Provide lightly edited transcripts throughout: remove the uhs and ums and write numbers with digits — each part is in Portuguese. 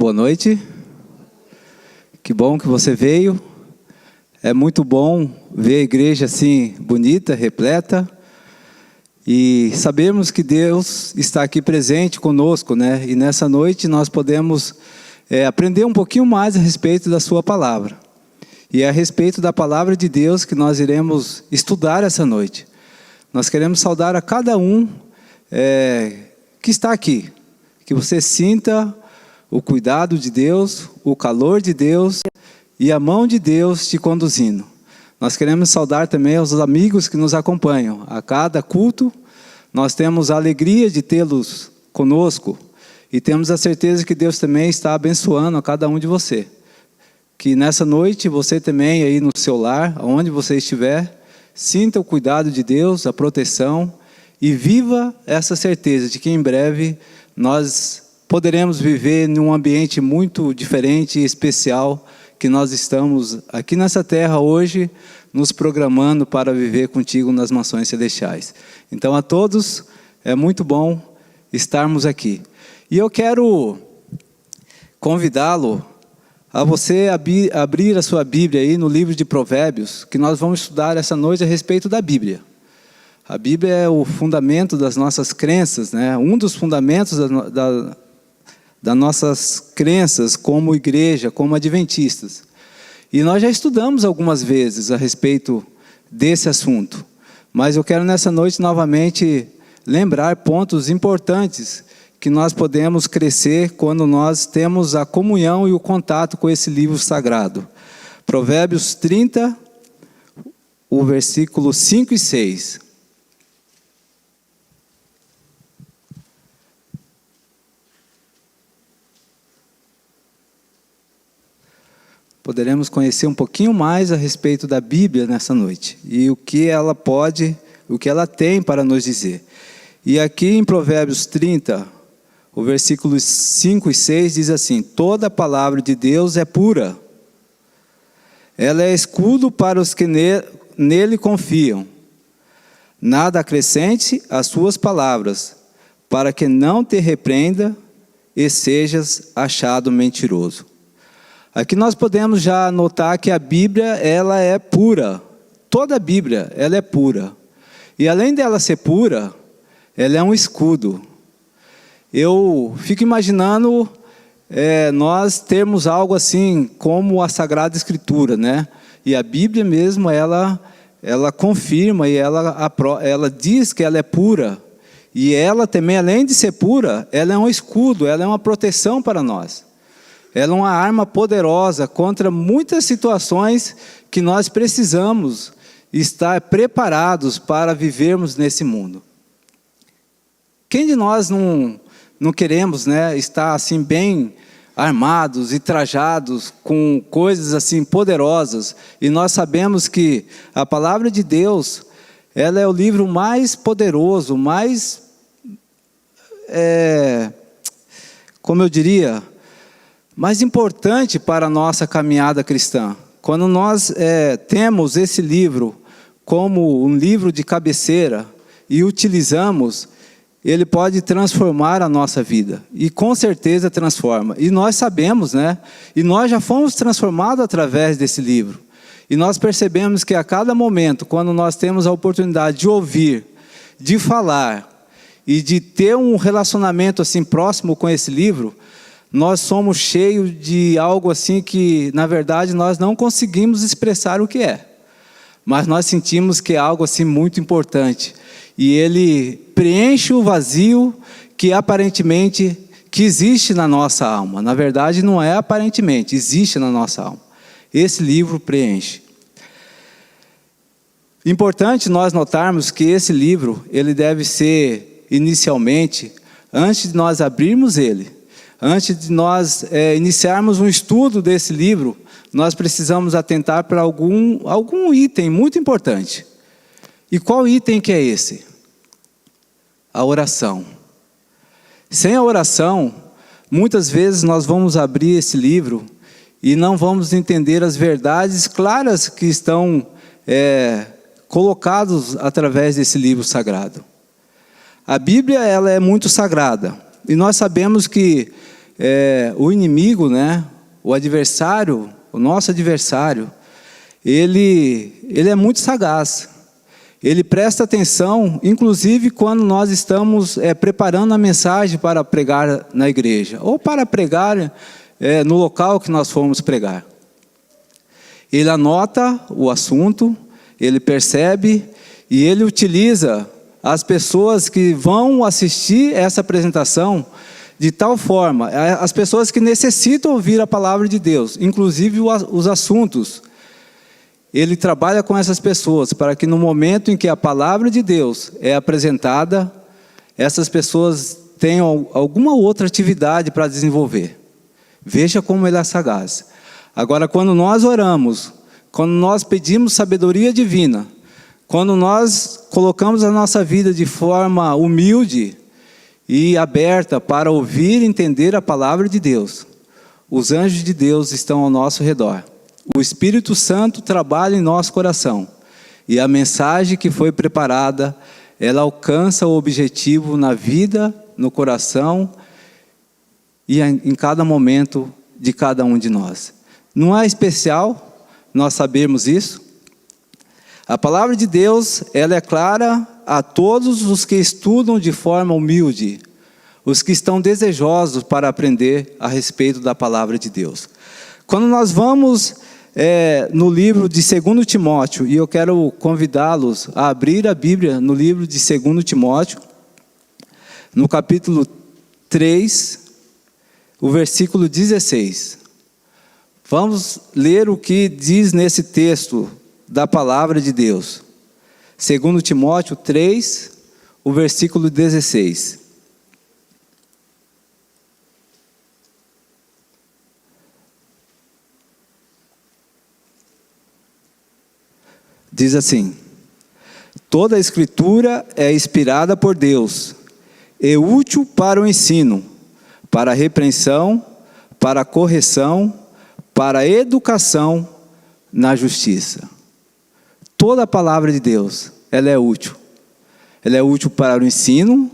Boa noite. Que bom que você veio. É muito bom ver a igreja assim, bonita, repleta. E sabemos que Deus está aqui presente conosco, né? E nessa noite nós podemos aprender um pouquinho mais a respeito da sua palavra. E é a respeito da palavra de Deus que nós iremos estudar essa noite. Nós queremos saudar a cada um que está aqui. Que você sinta o cuidado de Deus, o calor de Deus e a mão de Deus te conduzindo. Nós queremos saudar também os amigos que nos acompanham. A cada culto, nós temos a alegria de tê-los conosco e temos a certeza que Deus também está abençoando a cada um de você. Que nessa noite, você também aí no seu lar, onde você estiver, sinta o cuidado de Deus, a proteção e viva essa certeza de que em breve nós poderemos viver num ambiente muito diferente e especial, que nós estamos aqui nessa terra hoje, nos programando para viver contigo nas mansões celestiais. Então a todos, é muito bom estarmos aqui. E eu quero convidá-lo a você abrir a sua Bíblia aí no livro de Provérbios, que nós vamos estudar essa noite a respeito da Bíblia. A Bíblia é o fundamento das nossas crenças, né? Um dos fundamentos das nossas crenças como igreja, como adventistas. E nós já estudamos algumas vezes a respeito desse assunto. Mas eu quero nessa noite novamente lembrar pontos importantes que nós podemos crescer quando nós temos a comunhão e o contato com esse livro sagrado. Provérbios 30, o versículo 5 e 6. Poderemos conhecer um pouquinho mais a respeito da Bíblia nessa noite. E o que ela pode, o que ela tem para nos dizer. E aqui em Provérbios 30, o versículo 5 e 6 diz assim: toda a palavra de Deus é pura. Ela é escudo para os que nele confiam. Nada acrescente às suas palavras, para que não te repreenda e sejas achado mentiroso. Aqui nós podemos já notar que a Bíblia, ela é pura. Toda a Bíblia, ela é pura. E além dela ser pura, ela é um escudo. Eu fico imaginando nós termos algo assim como a Sagrada Escritura, né? E a Bíblia mesmo, ela confirma e ela diz que ela é pura. E ela também, além de ser pura, ela é um escudo, ela é uma proteção para nós. Ela é uma arma poderosa contra muitas situações que nós precisamos estar preparados para vivermos nesse mundo. Quem de nós não queremos, né, estar assim bem armados e trajados com coisas assim poderosas? E nós sabemos que a palavra de Deus, ela é o livro mais poderoso, mais, como eu diria, mais importante para a nossa caminhada cristã. Quando nós temos esse livro como um livro de cabeceira e utilizamos, ele pode transformar a nossa vida. E com certeza transforma. E nós sabemos, né? E nós já fomos transformados através desse livro. E nós percebemos que a cada momento, quando nós temos a oportunidade de ouvir, de falar e de ter um relacionamento assim próximo com esse livro, nós somos cheios de algo assim que, na verdade, nós não conseguimos expressar o que é. Mas nós sentimos que é algo assim muito importante. E ele preenche o vazio que aparentemente que existe na nossa alma. Na verdade, não é aparentemente, existe na nossa alma. Esse livro preenche. Importante nós notarmos que esse livro, ele deve ser, inicialmente, antes de nós abrirmos ele, antes de nós iniciarmos um estudo desse livro, nós precisamos atentar para algum item muito importante. E qual item que é esse? A oração. Sem a oração, muitas vezes nós vamos abrir esse livro e não vamos entender as verdades claras que estão colocadas através desse livro sagrado. A Bíblia, ela é muito sagrada. E nós sabemos que o inimigo, né, o adversário, o nosso adversário, ele é muito sagaz. Ele presta atenção, inclusive quando nós estamos preparando a mensagem para pregar na igreja, ou para pregar no local que nós formos pregar. Ele anota o assunto, ele percebe e ele utiliza as pessoas que vão assistir essa apresentação de tal forma, as pessoas que necessitam ouvir a palavra de Deus, inclusive os assuntos. Ele trabalha com essas pessoas para que no momento em que a palavra de Deus é apresentada, essas pessoas tenham alguma outra atividade para desenvolver. Veja como ele é sagaz. Agora, quando nós oramos, quando nós pedimos sabedoria divina, quando nós colocamos a nossa vida de forma humilde e aberta para ouvir e entender a palavra de Deus, os anjos de Deus estão ao nosso redor. O Espírito Santo trabalha em nosso coração. E a mensagem que foi preparada, ela alcança o objetivo na vida, no coração e em cada momento de cada um de nós. Não é especial nós sabermos isso? A palavra de Deus, ela é clara a todos os que estudam de forma humilde, os que estão desejosos para aprender a respeito da palavra de Deus. Quando nós vamos no livro de 2 Timóteo, e eu quero convidá-los a abrir a Bíblia no livro de 2 Timóteo, no capítulo 3, o versículo 16. Vamos ler o que diz nesse texto da palavra de Deus. 2 Timóteo 3, o versículo 16. Diz assim: toda a Escritura é inspirada por Deus, é útil para o ensino, para a repreensão, para a correção, para a educação na justiça. Toda a palavra de Deus, ela é útil. Ela é útil para o ensino,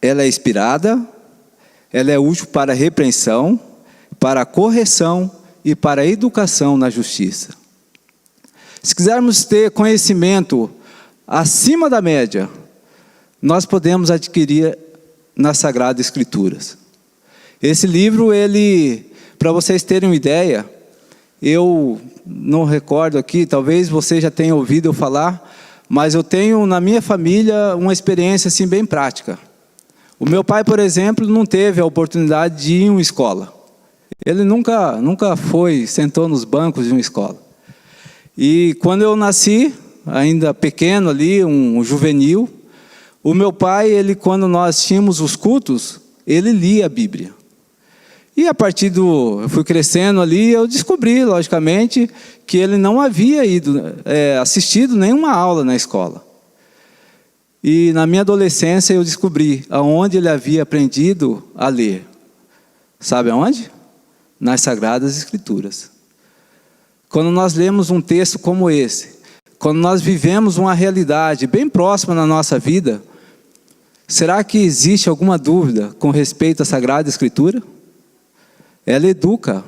ela é inspirada, ela é útil para a repreensão, para a correção e para a educação na justiça. Se quisermos ter conhecimento acima da média, nós podemos adquirir nas Sagradas Escrituras. Esse livro, para vocês terem uma ideia, eu não recordo aqui, talvez você já tenha ouvido eu falar, mas eu tenho na minha família uma experiência assim bem prática. O meu pai, por exemplo, não teve a oportunidade de ir em uma escola. Ele nunca sentou nos bancos de uma escola. E quando eu nasci, ainda pequeno ali, um juvenil, o meu pai, quando nós tínhamos os cultos, ele lia a Bíblia. E a partir eu fui crescendo ali, eu descobri, logicamente, que ele não havia assistido nenhuma aula na escola. E na minha adolescência eu descobri aonde ele havia aprendido a ler. Sabe aonde? Nas Sagradas Escrituras. Quando nós lemos um texto como esse, quando nós vivemos uma realidade bem próxima na nossa vida, será que existe alguma dúvida com respeito à Sagrada Escritura? Ela educa,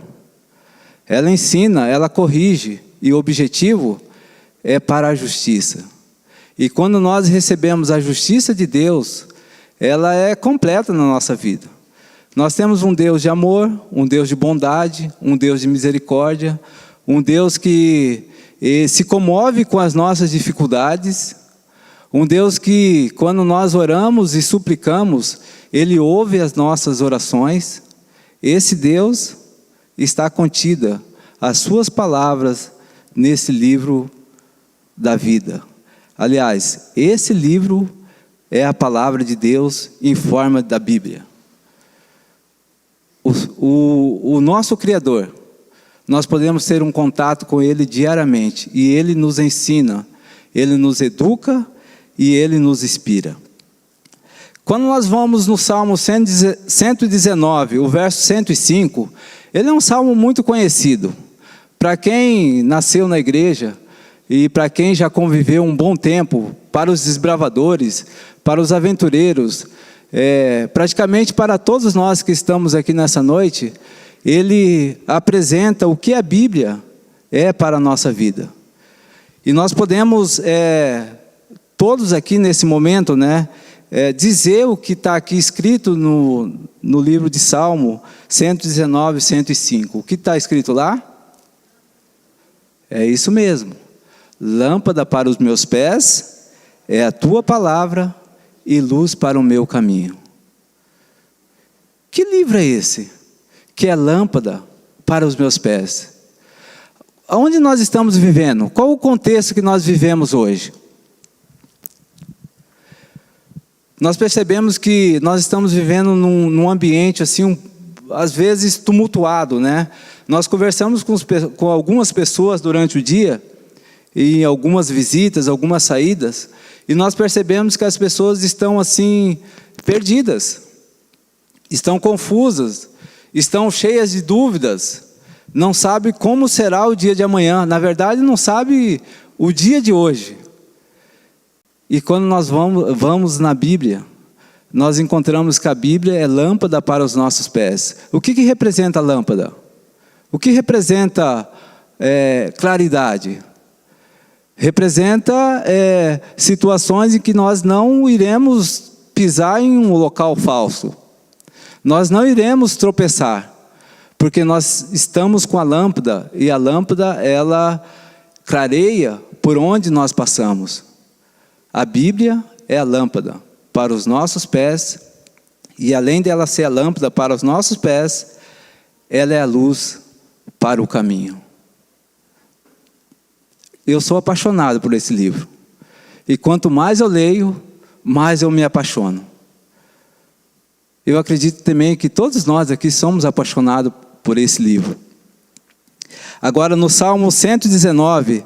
ela ensina, ela corrige, e o objetivo é para a justiça. E quando nós recebemos a justiça de Deus, ela é completa na nossa vida. Nós temos um Deus de amor, um Deus de bondade, um Deus de misericórdia, um Deus que se comove com as nossas dificuldades, um Deus que, quando nós oramos e suplicamos, Ele ouve as nossas orações. Esse Deus está contida, as suas palavras, nesse livro da vida. Aliás, esse livro é a palavra de Deus em forma da Bíblia. O nosso Criador, nós podemos ter um contato com Ele diariamente, e Ele nos ensina, Ele nos educa e Ele nos inspira. Quando nós vamos no Salmo 119, o verso 105, ele é um salmo muito conhecido. Para quem nasceu na igreja e para quem já conviveu um bom tempo, para os desbravadores, para os aventureiros, praticamente para todos nós que estamos aqui nessa noite, ele apresenta o que a Bíblia é para a nossa vida. E nós podemos, todos aqui nesse momento, né, dizer o que está aqui escrito no livro de Salmo 119, 105. O que está escrito lá? É isso mesmo. Lâmpada para os meus pés é a tua palavra e luz para o meu caminho. Que livro é esse? Que é lâmpada para os meus pés. Aonde nós estamos vivendo? Qual o contexto que nós vivemos hoje? Nós percebemos que nós estamos vivendo num ambiente assim, às vezes tumultuado, né? Nós conversamos com algumas pessoas durante o dia, em algumas visitas, algumas saídas, e nós percebemos que as pessoas estão assim, perdidas, estão confusas, estão cheias de dúvidas, não sabe como será o dia de amanhã, na verdade não sabe o dia de hoje. E quando nós vamos na Bíblia, nós encontramos que a Bíblia é lâmpada para os nossos pés. O que representa a lâmpada? O que representa claridade? Representa situações em que nós não iremos pisar em um local falso. Nós não iremos tropeçar, porque nós estamos com a lâmpada, e a lâmpada, ela clareia por onde nós passamos. A Bíblia é a lâmpada para os nossos pés, e além dela ser a lâmpada para os nossos pés, ela é a luz para o caminho. Eu sou apaixonado por esse livro, e quanto mais eu leio, mais eu me apaixono. Eu acredito também que todos nós aqui somos apaixonados por esse livro. Agora, no Salmo 119,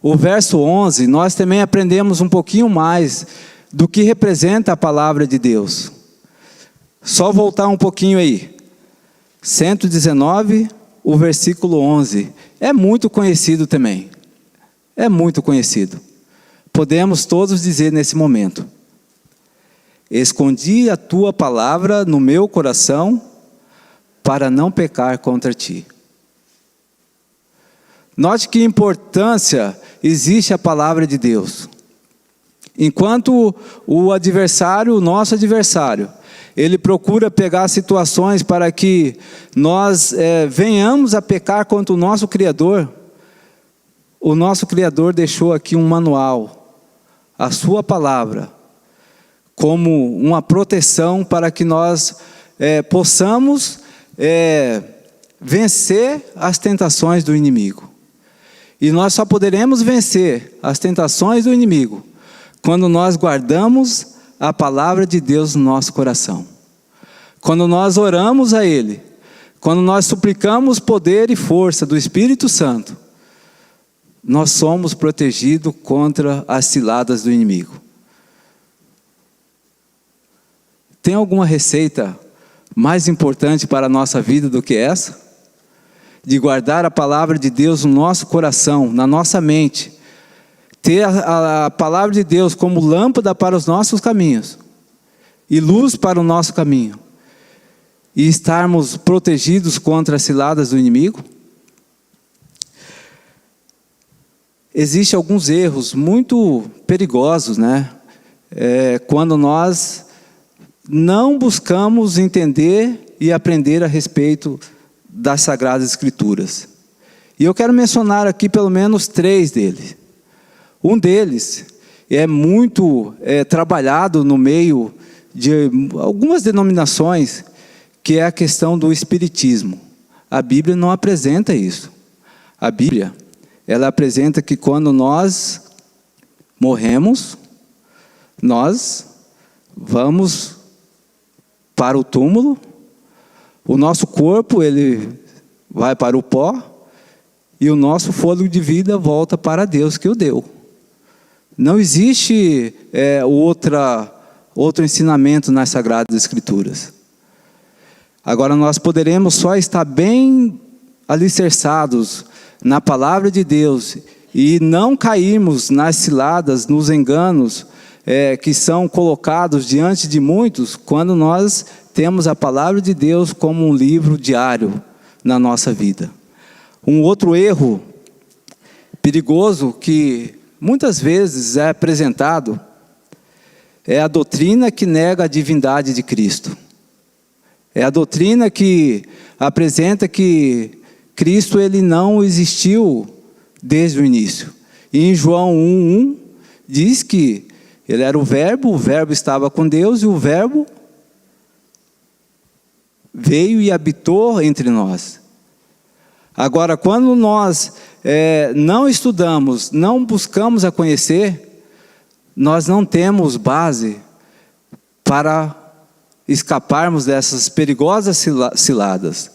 o verso 11, nós também aprendemos um pouquinho mais do que representa a palavra de Deus. Só voltar um pouquinho aí. 119, o versículo 11. É muito conhecido também. É muito conhecido. Podemos todos dizer nesse momento: escondi a tua palavra no meu coração para não pecar contra ti. Note que importância existe a palavra de Deus. Enquanto o adversário, o nosso adversário, ele procura pegar situações para que nós venhamos a pecar contra o nosso Criador, o nosso Criador deixou aqui um manual, a sua palavra, como uma proteção para que nós possamos vencer as tentações do inimigo. E nós só poderemos vencer as tentações do inimigo quando nós guardamos a palavra de Deus no nosso coração. Quando nós oramos a Ele, quando nós suplicamos poder e força do Espírito Santo, nós somos protegidos contra as ciladas do inimigo. Tem alguma receita mais importante para a nossa vida do que essa? De guardar a palavra de Deus no nosso coração, na nossa mente. Ter a palavra de Deus como lâmpada para os nossos caminhos e luz para o nosso caminho. E estarmos protegidos contra as ciladas do inimigo. Existem alguns erros muito perigosos, né? Quando nós não buscamos entender e aprender a respeito das Sagradas Escrituras. E eu quero mencionar aqui pelo menos 3 deles. Um deles é muito trabalhado no meio de algumas denominações, que é a questão do espiritismo. A Bíblia não apresenta isso. A Bíblia, ela apresenta que quando nós morremos, nós vamos para o túmulo, o nosso corpo ele vai para o pó e o nosso fôlego de vida volta para Deus que o deu. Não existe outro ensinamento nas Sagradas Escrituras. Agora nós poderemos só estar bem alicerçados na palavra de Deus e não cairmos nas ciladas, nos enganos que são colocados diante de muitos quando nós temos a palavra de Deus como um livro diário na nossa vida. Um outro erro perigoso que muitas vezes é apresentado é a doutrina que nega a divindade de Cristo. É a doutrina que apresenta que Cristo ele não existiu desde o início. E em João 1:1 diz que ele era o Verbo estava com Deus e o Verbo veio e habitou entre nós. Agora, quando nós não estudamos, não buscamos a conhecer, nós não temos base para escaparmos dessas perigosas ciladas.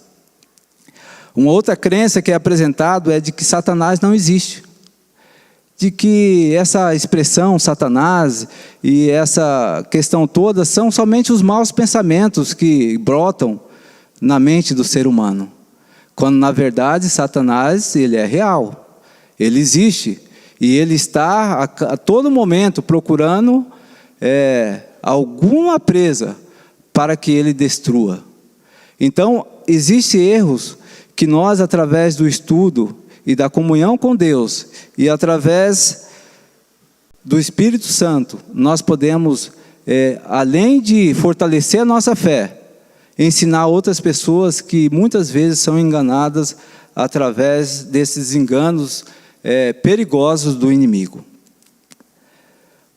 Uma outra crença que é apresentada é de que Satanás não existe. De que essa expressão Satanás e essa questão toda são somente os maus pensamentos que brotam na mente do ser humano. Quando na verdade Satanás ele é real, ele existe e ele está a todo momento procurando alguma presa para que ele destrua. Então existem erros que nós através do estudo e da comunhão com Deus, e através do Espírito Santo, nós podemos, além de fortalecer a nossa fé, ensinar outras pessoas que muitas vezes são enganadas através desses enganos perigosos do inimigo.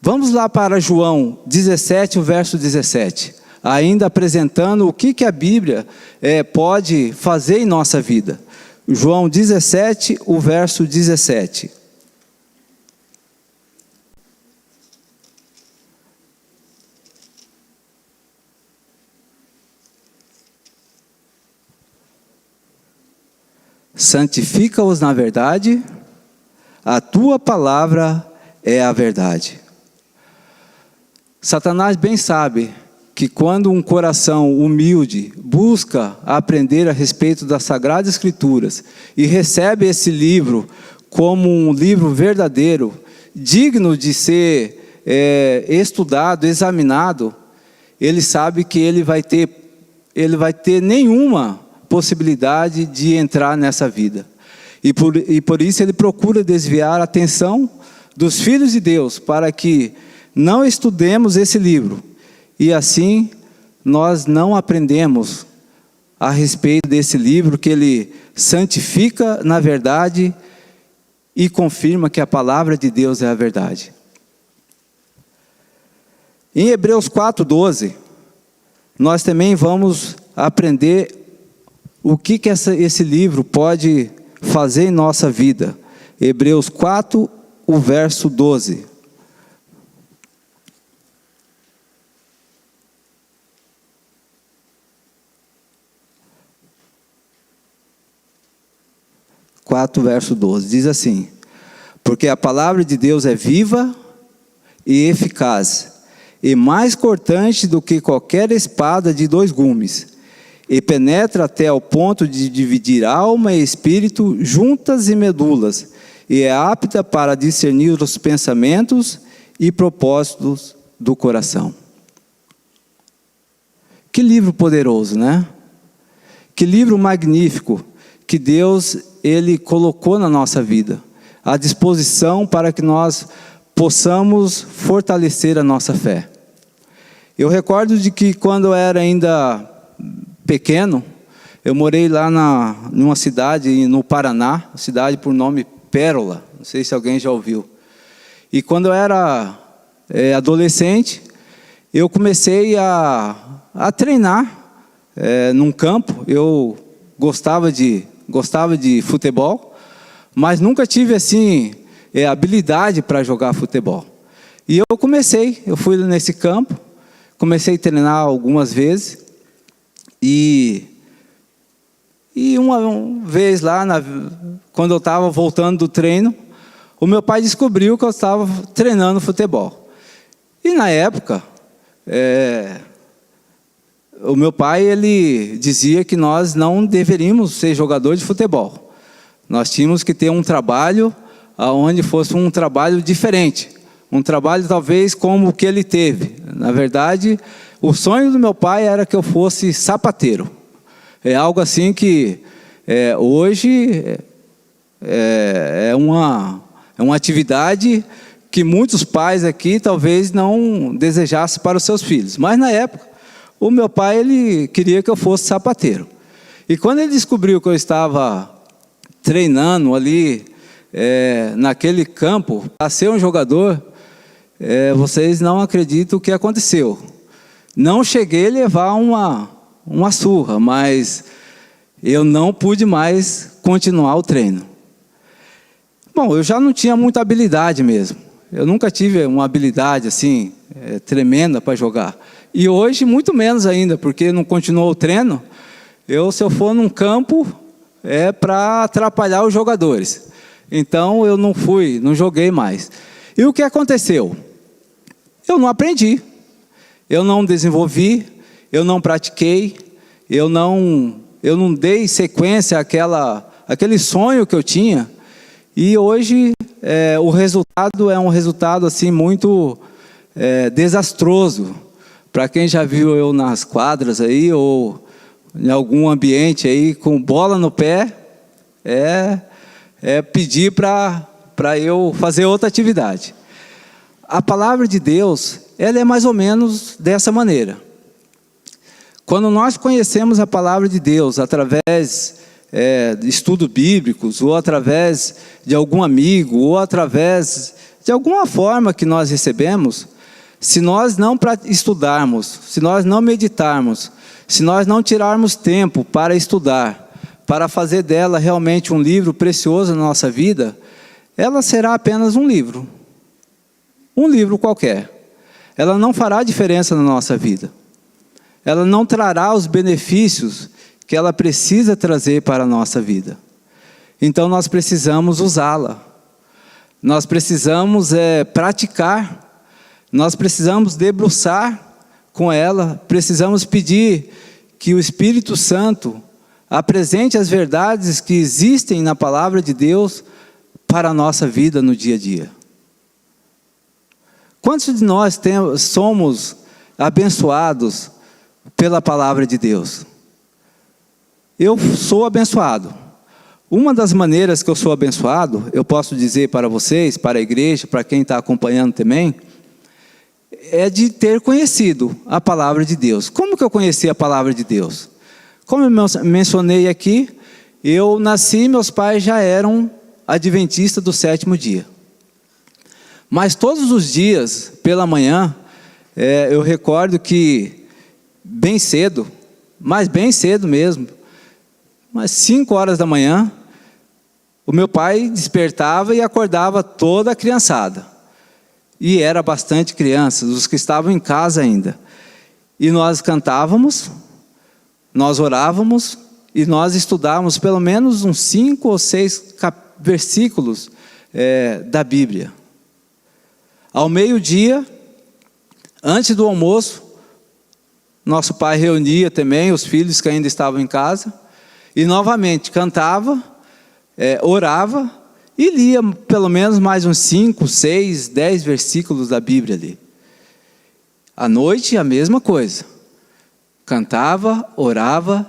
Vamos lá para João 17, o verso 17. Ainda apresentando o que a Bíblia pode fazer em nossa vida. João 17, o verso 17. Santifica-os na verdade, a tua palavra é a verdade. Satanás bem sabe que quando um coração humilde busca aprender a respeito das Sagradas Escrituras e recebe esse livro como um livro verdadeiro, digno de ser estudado, examinado, ele sabe que ele vai ter nenhuma possibilidade de entrar nessa vida. E por isso ele procura desviar a atenção dos filhos de Deus para que não estudemos esse livro. E assim, nós não aprendemos a respeito desse livro que ele santifica na verdade e confirma que a palavra de Deus é a verdade. Em Hebreus 4:12, nós também vamos aprender o que esse livro pode fazer em nossa vida. Hebreus 4, o verso 12. Verso 12, diz assim: porque a palavra de Deus é viva e eficaz, e mais cortante do que qualquer espada de 2 gumes, e penetra até ao ponto de dividir alma e espírito, juntas e medulas, e é apta para discernir os pensamentos e propósitos do coração. Que livro poderoso, né? Que livro magnífico que Deus ele colocou na nossa vida, à disposição para que nós possamos fortalecer a nossa fé. Eu recordo de que quando eu era ainda pequeno, eu morei lá numa cidade no Paraná, cidade por nome Pérola, não sei se alguém já ouviu. E quando eu era adolescente, eu comecei a treinar num campo. Eu gostava de futebol, mas nunca tive assim habilidade para jogar futebol. E eu fui nesse campo, comecei a treinar algumas vezes, e uma vez lá, quando eu estava voltando do treino, o meu pai descobriu que eu estava treinando futebol. E na época, o meu pai ele dizia que nós não deveríamos ser jogador de futebol. Nós tínhamos que ter um trabalho onde fosse um trabalho diferente, um trabalho talvez como o que ele teve. Na verdade, o sonho do meu pai era que eu fosse sapateiro. É algo assim que hoje é uma atividade que muitos pais aqui talvez não desejassem para os seus filhos. Mas na época, o meu pai ele queria que eu fosse sapateiro. E quando ele descobriu que eu estava treinando ali naquele campo para ser um jogador, vocês não acreditam o que aconteceu. Não cheguei a levar uma surra, mas eu não pude mais continuar o treino. Bom, eu já não tinha muita habilidade mesmo. Eu nunca tive uma habilidade assim, tremenda para jogar. E hoje, muito menos ainda, porque não continuou o treino. Se eu for num campo, é para atrapalhar os jogadores. Então, eu não joguei mais. E o que aconteceu? Eu não aprendi. Eu não desenvolvi, eu não pratiquei, eu não dei sequência àquele sonho que eu tinha. E hoje o resultado é um resultado assim muito desastroso. Para quem já viu eu nas quadras aí ou em algum ambiente aí com bola no pé, pedir para eu fazer outra atividade. A palavra de Deus, ela é mais ou menos dessa maneira. Quando nós conhecemos a palavra de Deus através de estudos bíblicos, ou através de algum amigo, ou através de alguma forma que nós recebemos, se nós não estudarmos, se nós não meditarmos, se nós não tirarmos tempo para estudar, para fazer dela realmente um livro precioso na nossa vida, ela será apenas um livro qualquer. Ela não fará diferença na nossa vida. Ela não trará os benefícios que ela precisa trazer para a nossa vida. Então nós precisamos usá-la. Nós precisamos praticar. Nós precisamos debruçar com ela. Precisamos pedir que o Espírito Santo apresente as verdades que existem na palavra de Deus para a nossa vida no dia a dia. Quantos de nós somos abençoados pela palavra de Deus? Eu sou abençoado. Uma das maneiras que eu sou abençoado, eu posso dizer para vocês, para a igreja, para quem está acompanhando também, é de ter conhecido a palavra de Deus. Como que eu conheci a palavra de Deus? Como eu mencionei aqui, eu nasci, meus pais já eram adventistas do sétimo dia. Mas todos os dias, pela manhã, eu recordo que bem cedo, mas bem cedo mesmo, umas 5 horas da manhã, o meu pai despertava e acordava toda a criançada. E era bastante crianças, os que estavam em casa ainda. E nós cantávamos, nós orávamos e nós estudávamos pelo menos uns 5 ou 6 versículos da Bíblia. Ao meio-dia, antes do almoço, nosso pai reunia também os filhos que ainda estavam em casa e novamente cantava, orava e lia pelo menos mais uns 5, 6, 10 versículos da Bíblia ali. À noite, a mesma coisa. Cantava, orava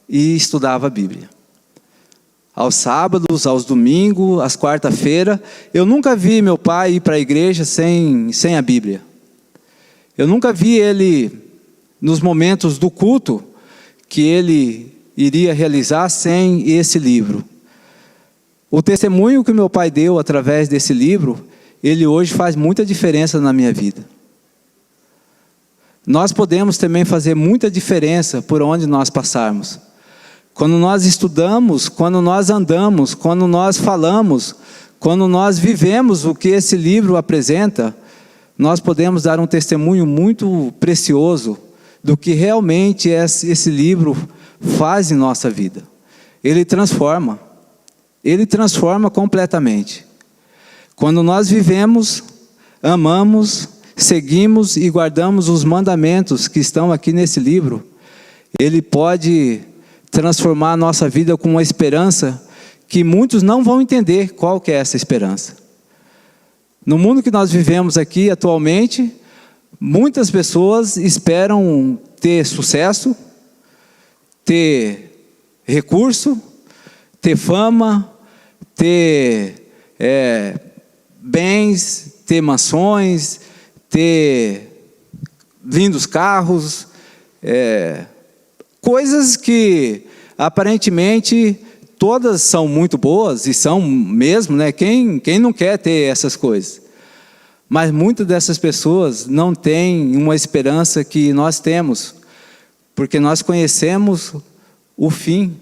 e estudava a Bíblia. Aos sábados, aos domingos, às quarta-feiras, eu nunca vi meu pai ir para a igreja sem a Bíblia. Eu nunca vi ele, nos momentos do culto, que ele iria realizar sem esse livro. O testemunho que meu pai deu através desse livro, ele hoje faz muita diferença na minha vida. Nós podemos também fazer muita diferença por onde nós passarmos. Quando nós estudamos, quando nós andamos, quando nós falamos, quando nós vivemos o que esse livro apresenta, nós podemos dar um testemunho muito precioso do que realmente esse livro faz em nossa vida. Ele transforma completamente. Quando nós vivemos, amamos, seguimos e guardamos os mandamentos que estão aqui nesse livro, ele pode transformar a nossa vida com uma esperança que muitos não vão entender qual que é essa esperança. No mundo que nós vivemos aqui atualmente, muitas pessoas esperam ter sucesso, ter recurso, ter fama, ter bens, ter mansões, ter lindos carros, coisas que aparentemente todas são muito boas, e são mesmo, né? Quem não quer ter essas coisas? Mas muitas dessas pessoas não têm uma esperança que nós temos, porque nós conhecemos o fim,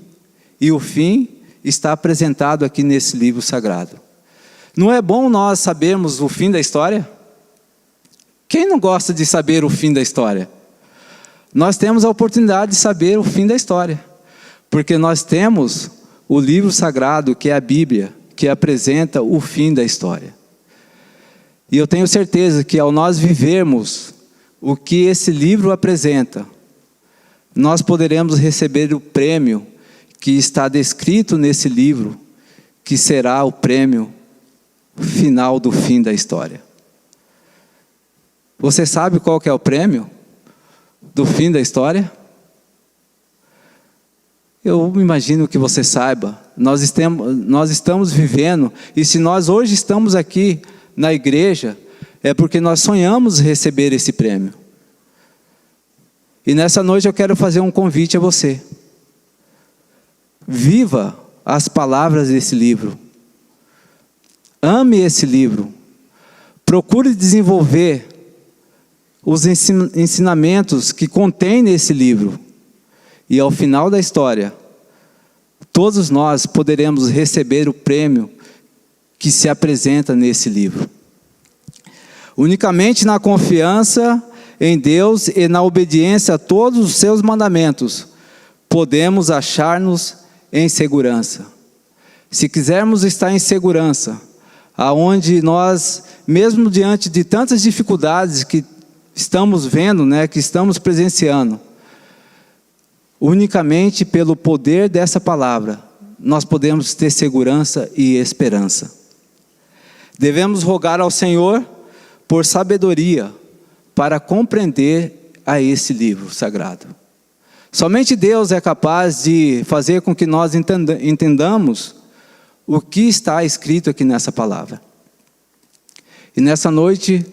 e o fim está apresentado aqui nesse livro sagrado. Não é bom nós sabermos o fim da história? Quem não gosta de saber o fim da história? Nós temos a oportunidade de saber o fim da história, porque nós temos o livro sagrado, que é a Bíblia, que apresenta o fim da história. E eu tenho certeza que ao nós vivermos o que esse livro apresenta, nós poderemos receber o prêmio que está descrito nesse livro, que será o prêmio final do fim da história. Você sabe qual que é o prêmio do fim da história? Eu imagino que você saiba. Nós estamos vivendo, e se nós hoje estamos aqui na igreja, é porque nós sonhamos receber esse prêmio. E nessa noite eu quero fazer um convite a você. Viva as palavras desse livro. Ame esse livro. Procure desenvolver os ensinamentos que contém nesse livro. E ao final da história, todos nós poderemos receber o prêmio que se apresenta nesse livro. Unicamente na confiança em Deus e na obediência a todos os seus mandamentos, podemos achar-nos em segurança. Se quisermos estar em segurança, aonde nós, mesmo diante de tantas dificuldades que estamos vendo, que estamos presenciando, unicamente pelo poder dessa palavra, nós podemos ter segurança e esperança. Devemos rogar ao Senhor por sabedoria para compreender a esse livro sagrado. Somente Deus é capaz de fazer com que nós entendamos o que está escrito aqui nessa palavra. E nessa noite,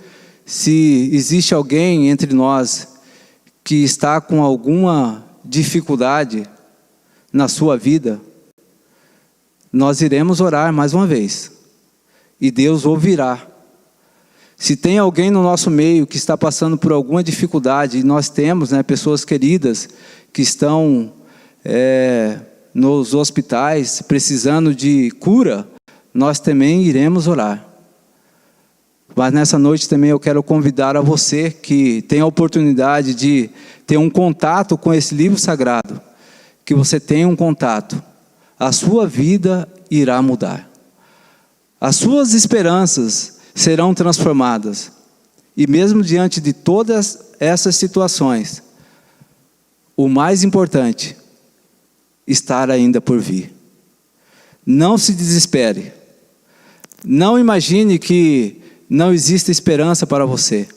se existe alguém entre nós que está com alguma dificuldade na sua vida, nós iremos orar mais uma vez, e Deus ouvirá. Se tem alguém no nosso meio que está passando por alguma dificuldade, e nós temos pessoas queridas que estão nos hospitais precisando de cura, nós também iremos orar. Mas nessa noite também eu quero convidar a você que tem a oportunidade de ter um contato com esse livro sagrado, que você tenha um contato. A sua vida irá mudar. As suas esperanças serão transformadas. E mesmo diante de todas essas situações, o mais importante está ainda por vir. Não se desespere. Não imagine que não existe esperança para você.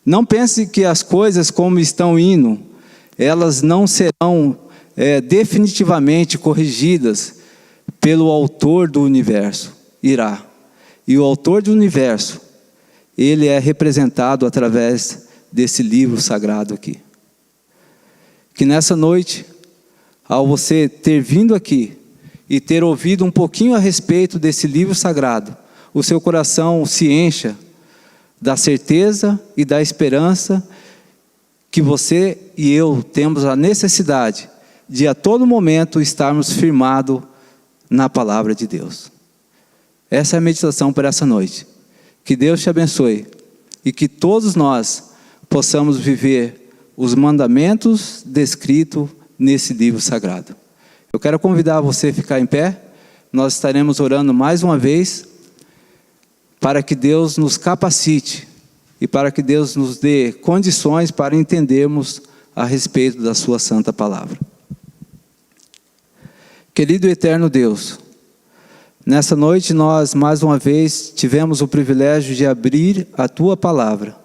Não pense que as coisas como estão indo, elas não serão definitivamente corrigidas pelo autor do universo. Irá. E o autor do universo, ele é representado através desse livro sagrado aqui. Que nessa noite, ao você ter vindo aqui e ter ouvido um pouquinho a respeito desse livro sagrado, o seu coração se encha da certeza e da esperança que você e eu temos a necessidade de a todo momento estarmos firmados na palavra de Deus. Essa é a meditação para essa noite. Que Deus te abençoe e que todos nós possamos viver os mandamentos descritos nesse livro sagrado. Eu quero convidar você a ficar em pé. Nós estaremos orando mais uma vez para que Deus nos capacite e para que Deus nos dê condições para entendermos a respeito da sua santa palavra. Querido e eterno Deus, Nessa noite nós, mais uma vez, tivemos o privilégio de abrir a Tua Palavra.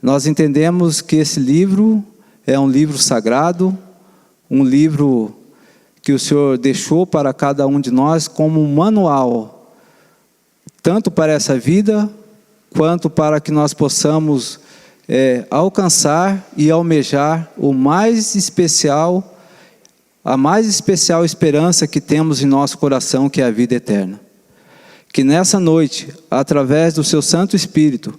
Nós entendemos que esse livro é um livro sagrado, um livro que o Senhor deixou para cada um de nós como um manual, tanto para essa vida, quanto para que nós possamos alcançar e almejar a mais especial esperança que temos em nosso coração, que é a vida eterna. Que nessa noite, através do Seu Santo Espírito,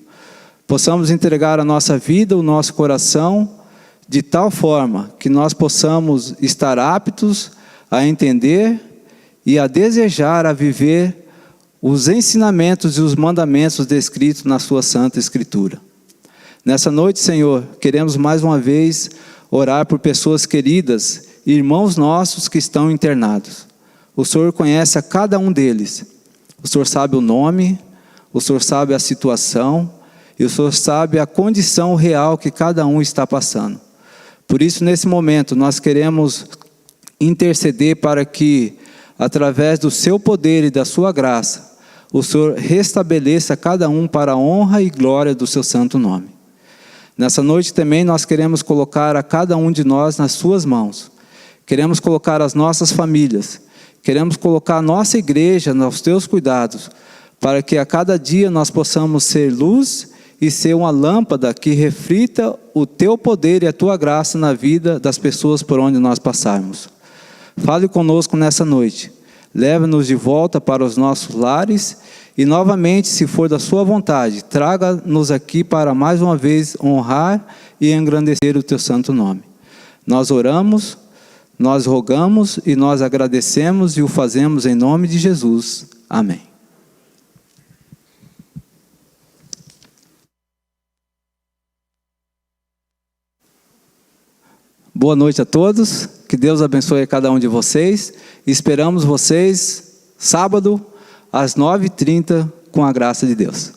possamos entregar a nossa vida, o nosso coração, de tal forma que nós possamos estar aptos a entender e a desejar a viver os ensinamentos e os mandamentos descritos na Sua Santa Escritura. Nessa noite, Senhor, queremos mais uma vez orar por pessoas queridas, irmãos nossos que estão internados. O Senhor conhece a cada um deles. O Senhor sabe o nome, o Senhor sabe a situação, e o Senhor sabe a condição real que cada um está passando. Por isso, nesse momento, nós queremos interceder para que, através do Seu poder e da Sua graça, o Senhor restabeleça cada um para a honra e glória do Seu santo nome. Nessa noite também nós queremos colocar a cada um de nós nas Suas mãos. Queremos colocar as nossas famílias, queremos colocar a nossa igreja nos Teus cuidados, para que a cada dia nós possamos ser luz e ser uma lâmpada que reflita o Teu poder e a Tua graça na vida das pessoas por onde nós passarmos. Fale conosco nessa noite, leve-nos de volta para os nossos lares e novamente, se for da Sua vontade, traga-nos aqui para mais uma vez honrar e engrandecer o Teu santo nome. Nós oramos, nós rogamos e nós agradecemos e o fazemos em nome de Jesus. Amém. Boa noite a todos, que Deus abençoe a cada um de vocês. Esperamos vocês sábado às 9h30 com a graça de Deus.